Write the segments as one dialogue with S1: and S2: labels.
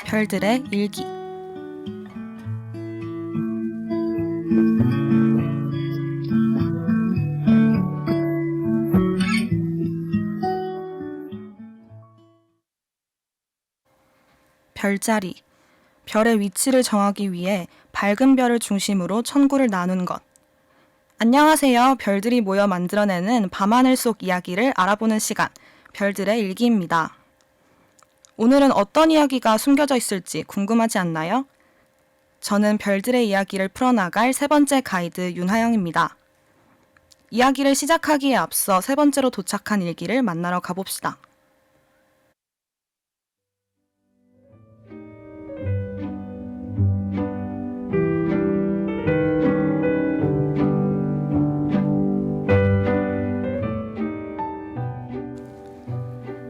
S1: 별들의 일기. 별자리. 별의 위치를 정하기 위해 밝은 별을 중심으로 천구를 나눈 것. 안녕하세요. 별들이 모여 만들어내는 밤하늘 속 이야기를 알아보는 시간, 별들의 일기입니다. 오늘은 어떤 이야기가 숨겨져 있을지 궁금하지 않나요? 저는 별들의 이야기를 풀어나갈 세 번째 가이드 윤하영입니다. 이야기를 시작하기에 앞서 세 번째로 도착한 일기를 만나러 가봅시다.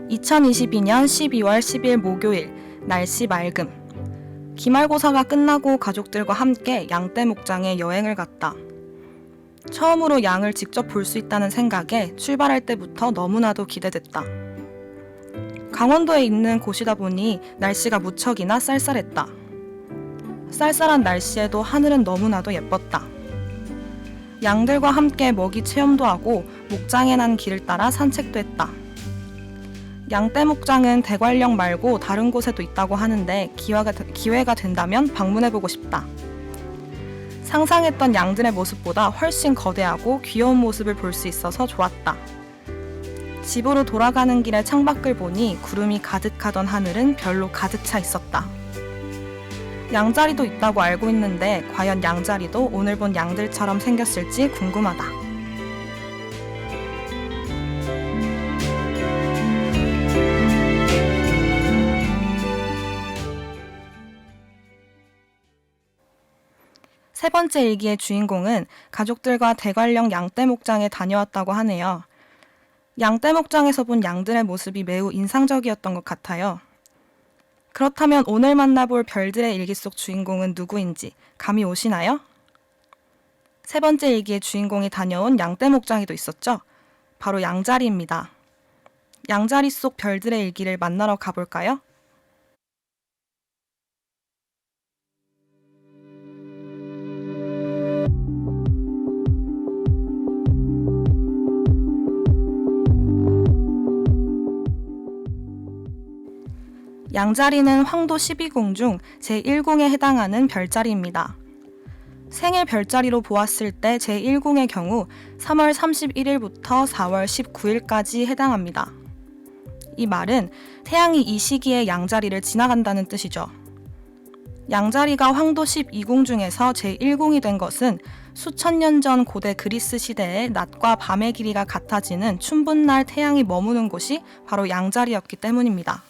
S1: (2022년 12월 10일) 목요일, 날씨 맑음. 기말고사가 끝나고 가족들과 함께 양떼 목장에 여행을 갔다. 처음으로 양을 직접 볼 수 있다는 생각에 출발할 때부터 너무나도 기대됐다. 강원도에 있는 곳이다 보니 날씨가 무척이나 쌀쌀했다. 쌀쌀한 날씨에도 하늘은 너무나도 예뻤다. 양들과 함께 먹이 체험도 하고 목장에 난 길을 따라 산책도 했다. 양떼 목장은 대관령 말고 다른 곳에도 있다고 하는데 기회가 된다면 방문해보고 싶다. 상상했던 양들의 모습보다 훨씬 거대하고 귀여운 모습을 볼 수 있어서 좋았다. 집으로 돌아가는 길에 창밖을 보니 구름이 가득하던 하늘은 별로 가득 차 있었다. 양자리도 있다고 알고 있는데 과연 양자리도 오늘 본 양들처럼 생겼을지 궁금하다. 세 번째 일기의 주인공은 가족들과 대관령 양떼 목장에 다녀왔다고 하네요. 양떼 목장에서 본 양들의 모습이 매우 인상적이었던 것 같아요. 그렇다면 오늘 만나볼 별들의 일기 속 주인공은 누구인지 감이 오시나요? 세 번째 일기의 주인공이 다녀온 양떼 목장에도 있었죠? 바로 양자리입니다. 양자리 속 별들의 일기를 만나러 가볼까요? 양자리는 황도 12궁 중 제1궁에 해당하는 별자리입니다. 생일 별자리로 보았을 때 제1궁의 경우 3월 31일부터 4월 19일까지 해당합니다. 이 말은 태양이 이 시기에 양자리를 지나간다는 뜻이죠. 양자리가 황도 12궁 중에서 제1궁이 된 것은 수천 년 전 고대 그리스 시대에 낮과 밤의 길이가 같아지는 춘분날 태양이 머무는 곳이 바로 양자리였기 때문입니다.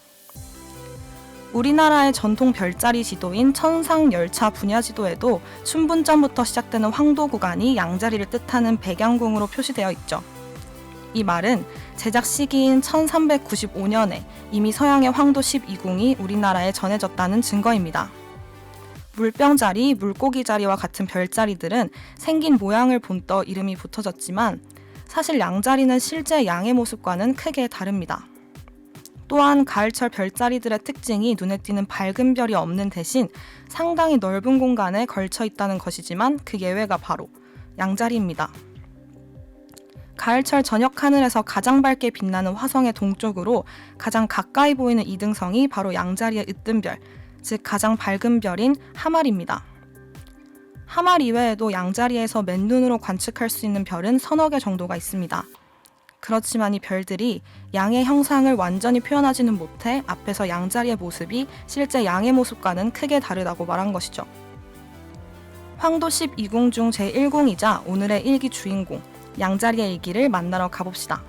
S1: 우리나라의 전통 별자리 지도인 천상열차 분야지도에도 춘분점부터 시작되는 황도 구간이 양자리를 뜻하는 백양궁으로 표시되어 있죠. 이 말은 제작 시기인 1395년에 이미 서양의 황도 12궁이 우리나라에 전해졌다는 증거입니다. 물병자리, 물고기자리와 같은 별자리들은 생긴 모양을 본떠 이름이 붙어졌지만 사실 양자리는 실제 양의 모습과는 크게 다릅니다. 또한 가을철 별자리들의 특징이 눈에 띄는 밝은 별이 없는 대신 상당히 넓은 공간에 걸쳐 있다는 것이지만 그 예외가 바로 양자리입니다. 가을철 저녁 하늘에서 가장 밝게 빛나는 화성의 동쪽으로 가장 가까이 보이는 이등성이 바로 양자리의 으뜸별, 즉 가장 밝은 별인 하말입니다. 하말 이외에도 양자리에서 맨눈으로 관측할 수 있는 별은 서너 개 정도가 있습니다. 그렇지만 이 별들이 양의 형상을 완전히 표현하지는 못해 앞에서 양자리의 모습이 실제 양의 모습과는 크게 다르다고 말한 것이죠. 황도 12궁 중 제1궁이자 오늘의 일기 주인공, 양자리의 일기를 만나러 가봅시다.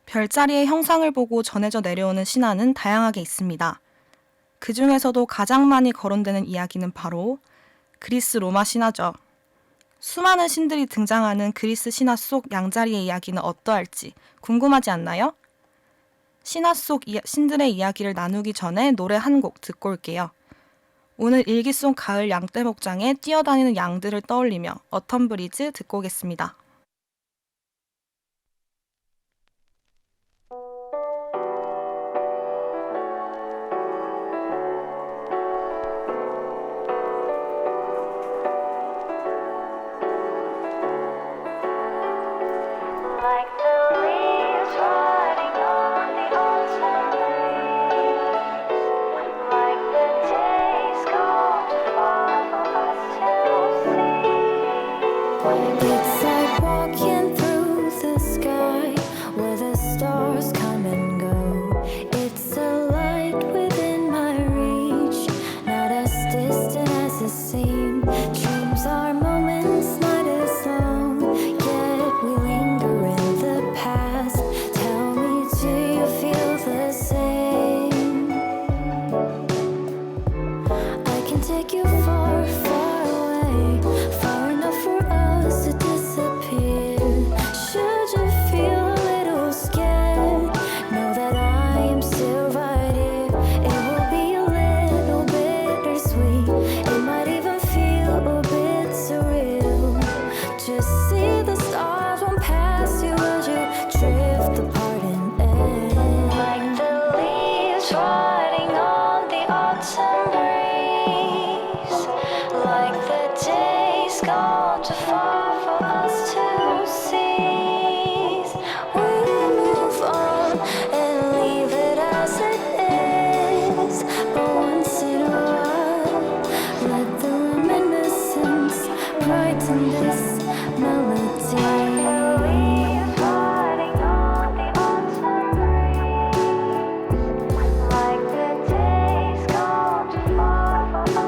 S1: 별자리의 형상을 보고 전해져 내려오는 신화는 다양하게 있습니다. 그 중에서도 가장 많이 거론되는 이야기는 바로 그리스 로마 신화죠. 수많은 신들이 등장하는 그리스 신화 속 양자리의 이야기는 어떠할지 궁금하지 않나요? 신화 속 신들의 이야기를 나누기 전에 노래 한 곡 듣고 올게요. 오늘 일기 속 가을 양떼 목장에 뛰어다니는 양들을 떠올리며 어텀 브리즈 듣고 오겠습니다.
S2: Like the leaves riding on the autumn breeze, like the days gone too far for us to see. It's like walking through the sky where the stars come and go. It's a light within my reach, not as distant as it seems. Dreams are moments not as long, yet we linger in the past. Tell me, do you feel the same? I can take you far, far away, far enough for us to disappear. Should you feel a little scared, know that I am still right here. It will be a little bittersweet, it might even feel a bit surreal. Just see the stars won't pass you as you drift apart and end. Like the leaves riding on the autumn breeze, like the days gone too far for us to seize. We move on and leave it as it is, but once in a while, let the reminiscence brighten this melody. Like the days gone too far for us to seize, like the leaves riding on the autumn breeze, like the days gone too far for us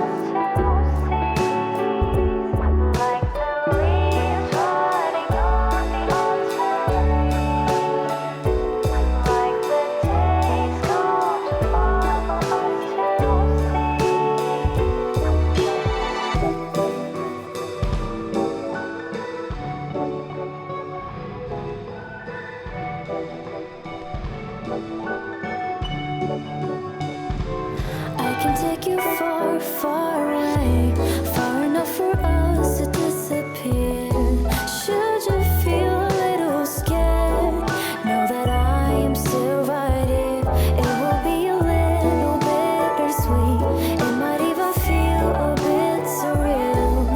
S2: I can take you far, far away, far enough for us to disappear. Should you feel a little scared, know that I am still right here. It will be a little bittersweet, it might even feel a bit surreal.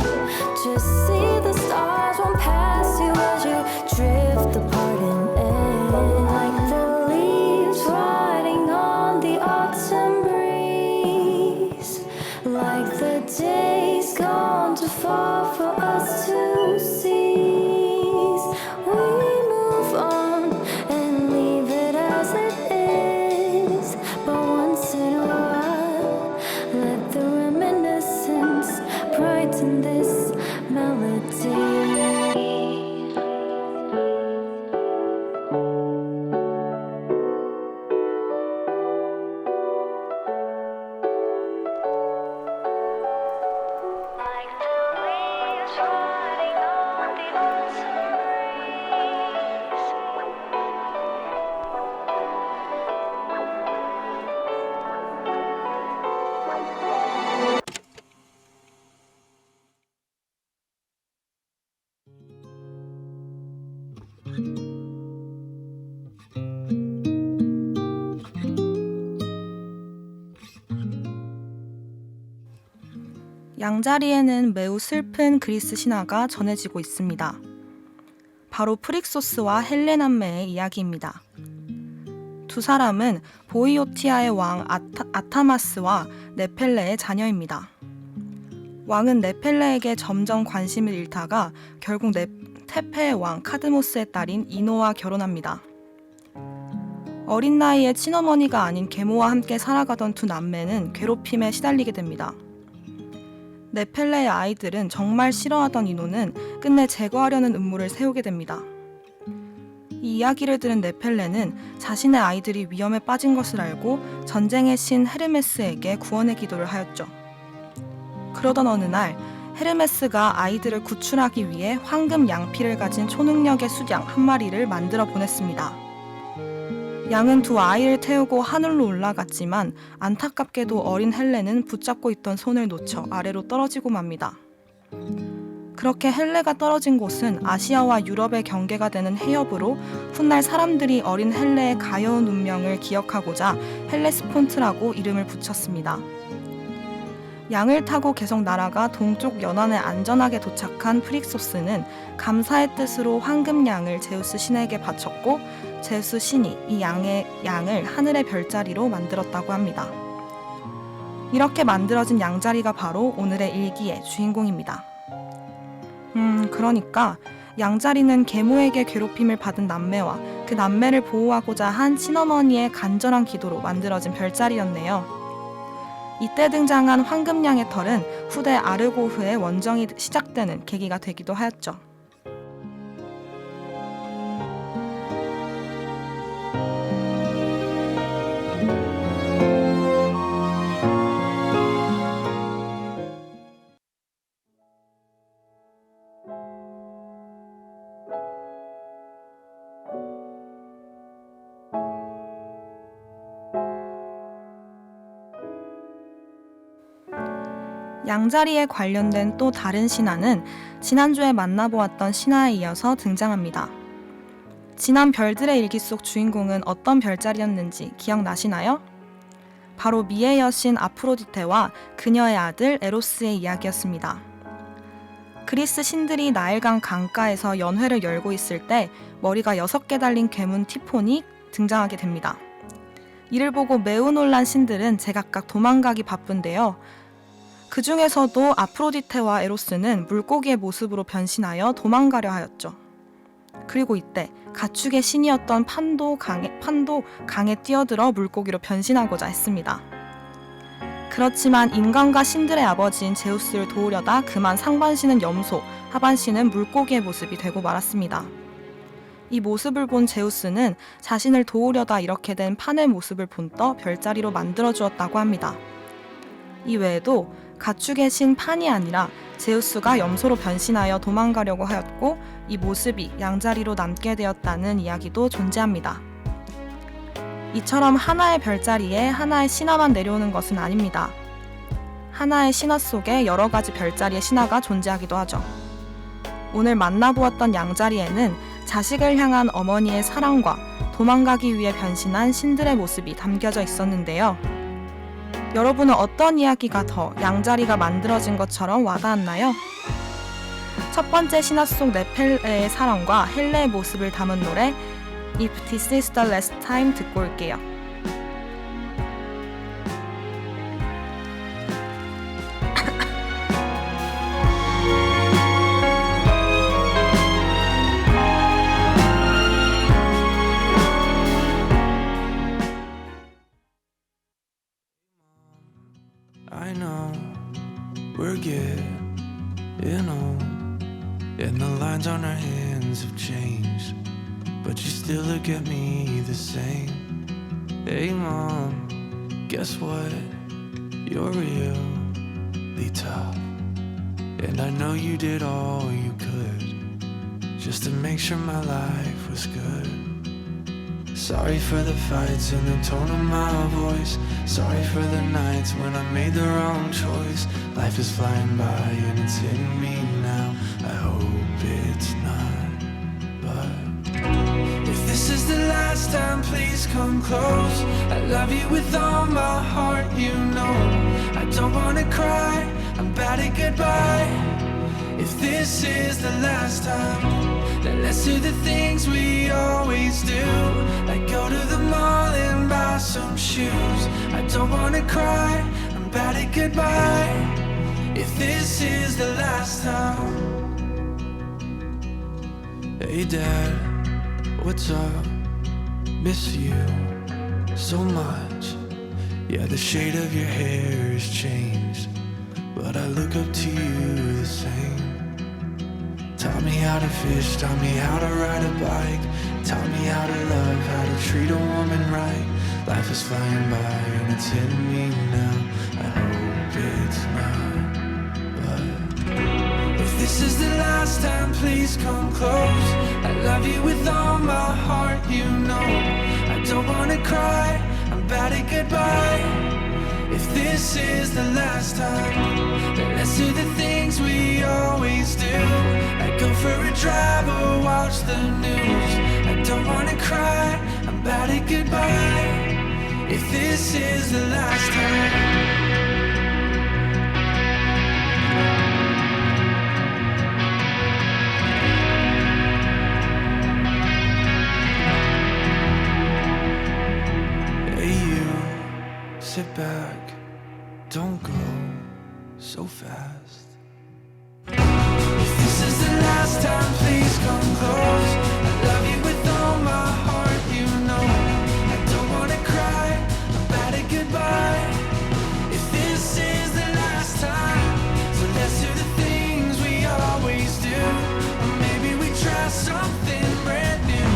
S2: Just see the stars won't pass you as you drift apart and end. Like the leaves riding on the autumn breeze, like the days gone too far for us to seize. We move on and leave it as it is, but once in a while, let the reminiscence brighten this melody. Like the leaves riding on the autumn breeze.
S1: 양자리에는 매우 슬픈 그리스 신화가 전해지고 있습니다. 바로 프릭소스와 헬레남매의 이야기입니다. 두 사람은 보이오티아의 왕 아타마스와 네펠레의 자녀입니다. 왕은 네펠레에게 점점 관심을 잃다가 결국 테페의 왕 카드모스의 딸인 이노와 결혼합니다. 어린 나이에 친어머니가 아닌 계모와 함께 살아가던 두 남매는 괴롭힘에 시달리게 됩니다. 네펠레의 아이들은 정말 싫어하던 이노는 끝내 제거하려는 음모를 세우게 됩니다. 이 이야기를 들은 네펠레는 자신의 아이들이 위험에 빠진 것을 알고 전쟁의 신 헤르메스에게 구원의 기도를 하였죠. 그러던 어느 날 헤르메스가 아이들을 구출하기 위해 황금 양피를 가진 초능력의 수양 한 마리를 만들어 보냈습니다. 양은 두 아이를 태우고 하늘로 올라갔지만 안타깝게도 어린 헬레는 붙잡고 있던 손을 놓쳐 아래로 떨어지고 맙니다. 그렇게 헬레가 떨어진 곳은 아시아와 유럽의 경계가 되는 해협으로 훗날 사람들이 어린 헬레의 가여운 운명을 기억하고자 헬레스폰트라고 이름을 붙였습니다. 양을 타고 계속 날아가 동쪽 연안에 안전하게 도착한 프릭소스는 감사의 뜻으로 황금 양을 제우스 신에게 바쳤고 제우스 신이 이 양을 하늘의 별자리로 만들었다고 합니다. 이렇게 만들어진 양자리가 바로 오늘의 일기의 주인공입니다. 그러니까 양자리는 계모에게 괴롭힘을 받은 남매와 그 남매를 보호하고자 한 친어머니의 간절한 기도로 만들어진 별자리였네요. 이때 등장한 황금양의 털은 후대 아르고흐의 원정이 시작되는 계기가 되기도 하였죠. 양자리에 관련된 또 다른 신화는 지난주에 만나보았던 신화에 이어서 등장합니다. 지난 별들의 일기 속 주인공은 어떤 별자리였는지 기억나시나요? 바로 미의 여신 아프로디테와 그녀의 아들 에로스의 이야기였습니다. 그리스 신들이 나일강 강가에서 연회를 열고 있을 때 머리가 6개 달린 괴문 티폰이 등장하게 됩니다. 이를 보고 매우 놀란 신들은 제각각 도망가기 바쁜데요. 그 중에서도 아프로디테와 에로스는 물고기의 모습으로 변신하여 도망가려 하였죠. 그리고 이때 가축의 신이었던 판도 강에 뛰어들어 물고기로 변신하고자 했습니다. 그렇지만 인간과 신들의 아버지인 제우스를 도우려다 그만 상반신은 염소, 하반신은 물고기의 모습이 되고 말았습니다. 이 모습을 본 제우스는 자신을 도우려다 이렇게 된 판의 모습을 본떠 별자리로 만들어주었다고 합니다. 이 외에도 가축의 신 판이 아니라 제우스가 염소로 변신하여 도망가려고 하였고 이 모습이 양자리로 남게 되었다는 이야기도 존재합니다. 이처럼 하나의 별자리에 하나의 신화만 내려오는 것은 아닙니다. 하나의 신화 속에 여러 가지 별자리의 신화가 존재하기도 하죠. 오늘 만나보았던 양자리에는 자식을 향한 어머니의 사랑과 도망가기 위해 변신한 신들의 모습이 담겨져 있었는데요. 여러분은 어떤 이야기가 더 양자리가 만들어진 것처럼 와닿았나요? 첫 번째 신화 속 네펠레의 사랑과 헬레의 모습을 담은 노래 If This Is The Last Time 듣고 올게요.
S3: I know we're getting old, and the lines on our hands have changed, but you still look at me the same. Hey mom, guess what? You're really tough, and I know you did all you could just to make sure my life was good. Sorry for the fights and the tone of my voice. Sorry for the nights when I made the wrong choice. Life is flying by and it's hitting me now. I hope it's not, but if this is the last time, please come close. I love you with all my heart, you know. I don't wanna cry, I'm bad at goodbye. If this is the last time, then let's do the things we always do, like go to the mall and buy some shoes. I don't wanna cry, I'm bad at goodbye. If this is the last time. Hey dad, what's up? Miss you so much. Yeah, the shade of your hair has changed, but I look up to you the same. Taught me how to fish, taught me how to ride a bike, taught me how to love, how to treat a woman right. Life is flying by and it's hitting me now. I hope it's not, but this is the last time, please come close. I love you with all my heart, you know. I don't wanna cry, I'm bad at goodbye. If this is the last time, then let's do the things we always do. I'd go for a drive or watch the news. I don't wanna cry, I'm bad at goodbye. If this is the last time. Sit back, don't go so fast. If this is the last time, please come close. I love you with all my heart, you know. I don't wanna cry, I'm bad at goodbye. If this is the last time, so let's do the things we always do. Or maybe we try something brand new.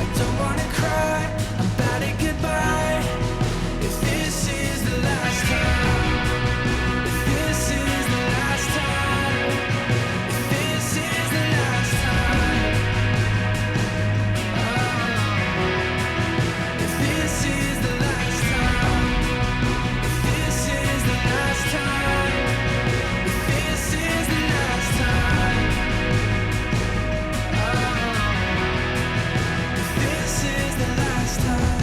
S3: I don't wanna cry, I'm bad at goodbye. If this is the last time, if this is the last time, if this is the last time, if this is the last time, if this is the last time, if this is the last time, if this is the last time.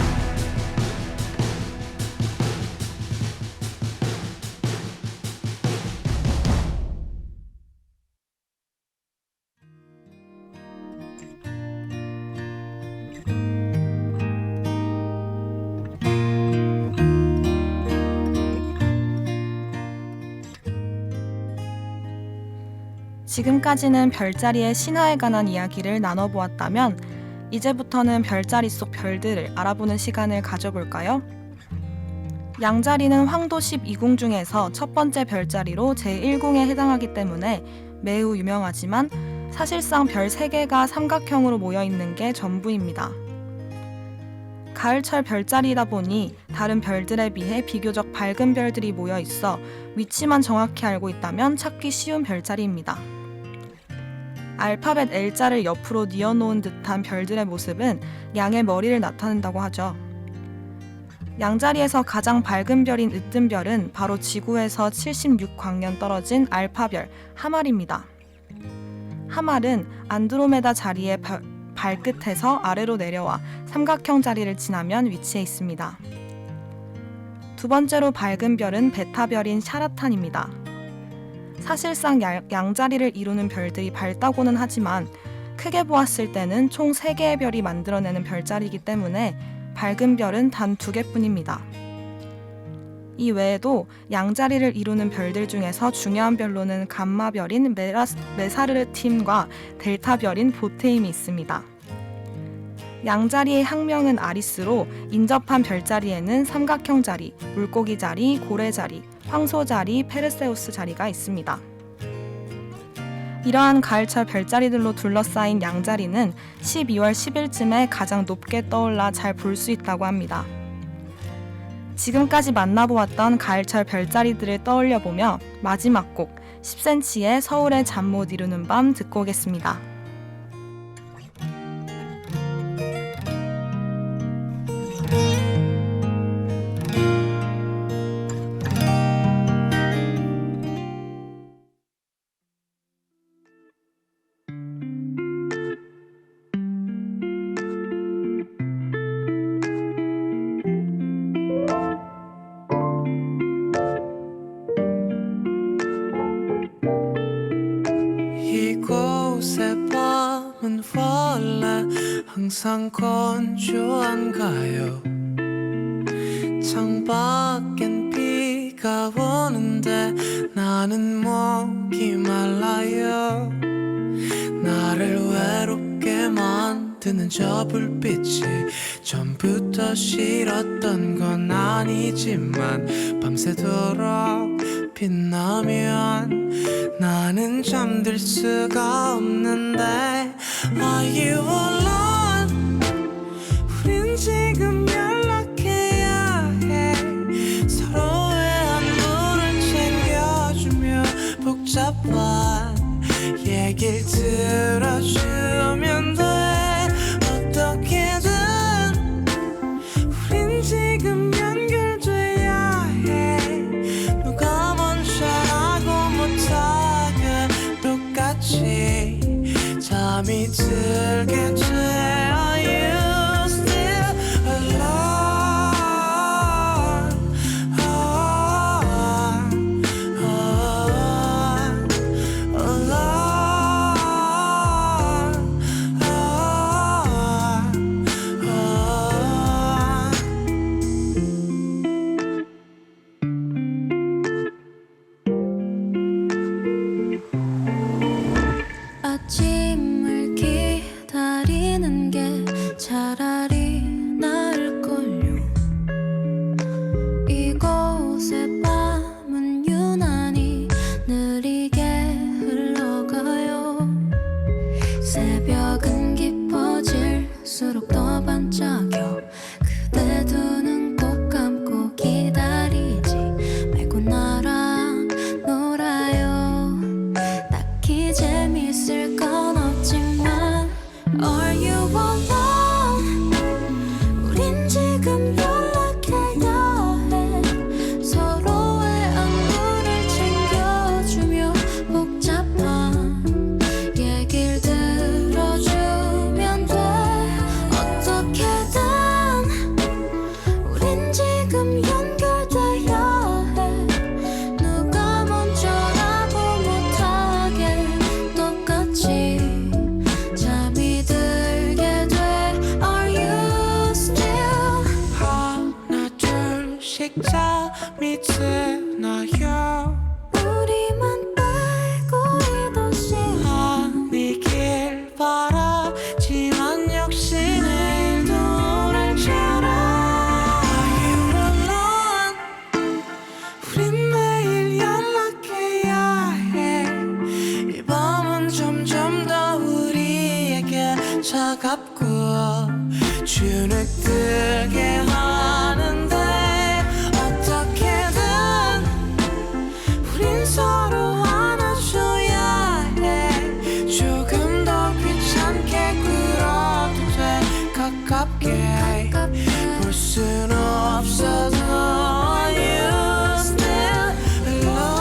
S1: 지금까지는 별자리의 신화에 관한 이야기를 나눠보았다면 이제부터는 별자리 속 별들을 알아보는 시간을 가져볼까요? 양자리는 황도 12궁 중에서 첫 번째 별자리로 제1궁에 해당하기 때문에 매우 유명하지만 사실상 별 3개가 삼각형으로 모여있는 게 전부입니다. 가을철 별자리이다 보니 다른 별들에 비해 비교적 밝은 별들이 모여있어 위치만 정확히 알고 있다면 찾기 쉬운 별자리입니다. 알파벳 L자를 옆으로 뉘어놓은 듯한 별들의 모습은 양의 머리를 나타낸다고 하죠. 양자리에서 가장 밝은 별인 으뜸별은 바로 지구에서 76광년 떨어진 알파별 하말입니다. 하말은 안드로메다 자리의 발끝에서 아래로 내려와 삼각형 자리를 지나면 위치해 있습니다. 두 번째로 밝은 별은 베타별인 샤라탄입니다. 사실상 양자리를 이루는 별들이 밝다고는 하지만 크게 보았을 때는 총 3개의 별이 만들어내는 별자리이기 때문에 밝은 별은 단 2개뿐입니다. 이 외에도 양자리를 이루는 별들 중에서 중요한 별로는 감마별인 메사르팀과 델타별인 보테임이 있습니다. 양자리의 학명은 아리스로 인접한 별자리에는 삼각형 자리, 물고기 자리, 고래 자리, 황소 자리, 페르세우스 자리가 있습니다. 이러한 가을철 별자리들로 둘러싸인 양자리는 12월 10일쯤에 가장 높게 떠올라 잘 볼 수 있다고 합니다. 지금까지 만나보았던 가을철 별자리들을 떠올려보며 마지막 곡 10cm의 서울의 잠 못 이루는 밤 듣고 오겠습니다.
S3: 이곳의 밤은 원래 항상 건조한가요? 창밖엔 비가 오는데 나는 목이 말라요. 나를 외롭게 만드는 저 불빛이 전부터 싫었던 건 아니지만 밤새도록 빛나면 나는 잠들 수가 없는데 Are you alone? 우린 지금 연락해야 해. 서로의 안부를 챙겨주며 복잡한 잠이 들어주면 돼. 어떻게든 우린 지금 연결돼야 해. 누가 먼저라고 못하게 똑같이 잠이 들게 돼. Are you still alone?
S2: 아침을 기다리는 게 차라리 나을걸요. 이곳의 밤은 유난히 느리게 흘러가요. 새벽은 깊어질수록 더 반짝여. 그대 두 눈 꼭 감고 기다리지 말고 나랑 놀아요. 딱히 재밌을 건 없지만 Are you alone? 우린 지금 연락해야 해. 서로의 안부를 챙겨주며 복잡한 얘길 들어주면 돼. 어떻게든 우린 지금 연결돼야 해. 누가 먼저라고 못하게 똑같이 잠이 들게 돼. Are you still?
S3: 하나 둘씩 잠이 드나요?
S2: 우리만 빼고 이 도시
S3: 아니길 바라지만 역시 내일도 오늘처럼 Are you alone? 우린 매일 연락해야 해. 이 밤은 점점 더 우리에게 차갑고 주눅들게 하는데 어떻게든 우린 서로 안아줘야 해. 조금 더 귀찮게 굴어도 돼. 가깝게 볼 순 없어도 Are you still alone?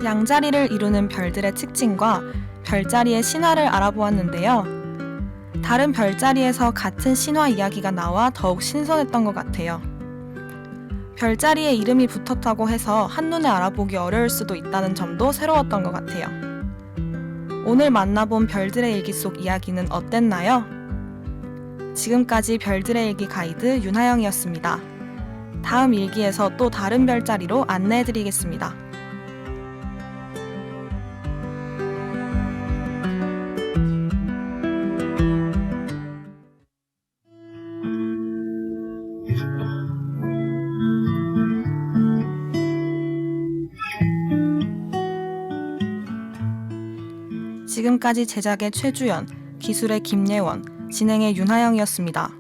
S1: 양자리를 이루는 별들의 특징과 별자리의 신화를 알아보았는데요. 다른 별자리에서 같은 신화 이야기가 나와 더욱 신선했던 것 같아요. 별자리에 이름이 붙었다고 해서 한눈에 알아보기 어려울 수도 있다는 점도 새로웠던 것 같아요. 오늘 만나본 별들의 일기 속 이야기는 어땠나요? 지금까지 별들의 일기 가이드 윤하영이었습니다. 다음 일기에서 또 다른 별자리로 안내해드리겠습니다. 지금까지 제작의 최주연, 기술의 김예원, 진행의 윤하영이었습니다.